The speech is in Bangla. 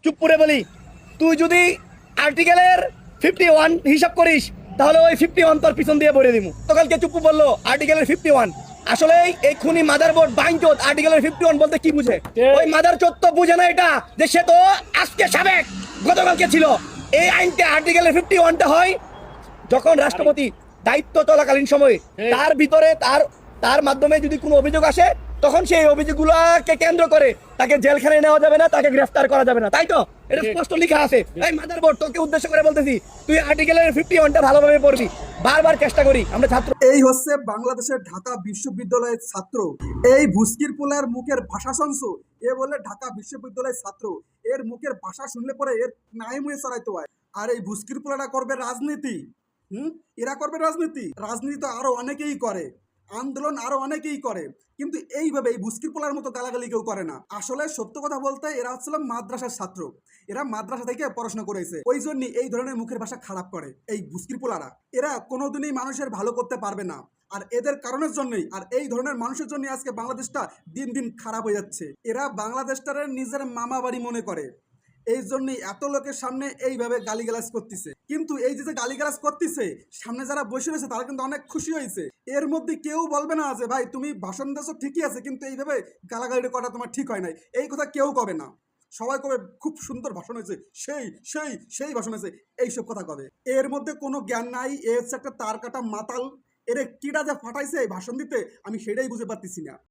চুপ করে বলি, তুই যদি আর্টিকেলের 51 হিসাব করিস তাহলে ওই 51 তোর পিছন দিয়ে ভরে দিমু। তো কালকে চুপ বললো আর্টিকেলের 51। আসলে এই খুনি মাদারবোর্ড বাইনচোদ আর্টিকেলের 51 বলতে কি বুঝে? ওই মাদারচোদ তো বুঝে না এটা, যে সে তো আজকে সাবেক, গতকালকে ছিল। এই আইনটা আর্টিকেলের 51টা হয় যখন রাষ্ট্রপতি দায়িত্ব চলাকালীন সময়ে তার ভিতরে তার মাধ্যমে যদি কোনো অভিযোগ আসে, তখন সেই অভিযোগগুলোকে কেন্দ্র করে তাকে জেলখানায় নেওয়া যাবে না, তাকে গ্রেফতার করা যাবে না, তাই তো? এটা স্পষ্ট লেখা আছে। এই মাদারবোর্ড, তোকে উদ্দেশ্য করে বলতেছি, তুই আর্টিকেলের 51টা ভালোভাবে পড়বি। বারবার চেষ্টা করি আমরা ছাত্র। এই হচ্ছে বাংলাদেশের ঢাকা বিশ্ববিদ্যালয়ের ছাত্র। এই ভুস্কির পোলার মুখের ভাষা শুনছো? এ বলে ঢাকা বিশ্ববিদ্যালয়ের ছাত্র। এর মুখের ভাষা শুনলে পরে এর নাই মুয়ে চড়াইতে হয়। আর এই ভুস্কির পোলাটা করবে রাজনীতি। এরা করবে রাজনীতি। রাজনীতি তো আরো অনেকেই করে, আন্দোলন আরো অনেকেই করে, কিন্তু এইভাবে এই ভুস্কির পোলার মতো গালাগালি কেউ করে না। আসলে সত্য কথা বলতে এরা হচ্ছিল মাদ্রাসার ছাত্র। এরা মাদ্রাসা থেকে পড়াশোনা করেছে, ওই জন্যই এই ধরনের মুখের ভাষা খারাপ করে এই ভুস্কির পোলারা। এরা কোনোদিনই মানুষের ভালো করতে পারবে না, আর এদের কারণের জন্যই, আর এই ধরনের মানুষের জন্য আজকে বাংলাদেশটা দিন দিন খারাপ হয়ে যাচ্ছে। এরা বাংলাদেশটারে নিজের মামা বাড়ি মনে করে, এই জন্যই এত লোকের সামনে এইভাবে গালিগালাজ করতেছে। কিন্তু এই যে গালিগালাজ করতেছে, সামনে যারা বসে রয়েছে তারা কিন্তু অনেক খুশি হয়েছে। এর মধ্যে কেউ বলবে না যে ভাই তুমি ভাষণ দিয়েছো ঠিকই আছে, কিন্তু এইভাবে গালাগালি করা তোমার ঠিক হয় নাই, এই কথা কেউ কবে না। সবাই কবে খুব সুন্দর ভাষণ হয়েছে, সেই সেই সেই ভাষণ হয়েছে, এইসব কথা কবে। এর মধ্যে কোনো জ্ঞান নাই, এ হচ্ছে একটা তার কাটা মাতাল। এর কিটা যে ফাটাইছে এই ভাষণ দিতে, আমি সেটাই বুঝে পারতেছি না।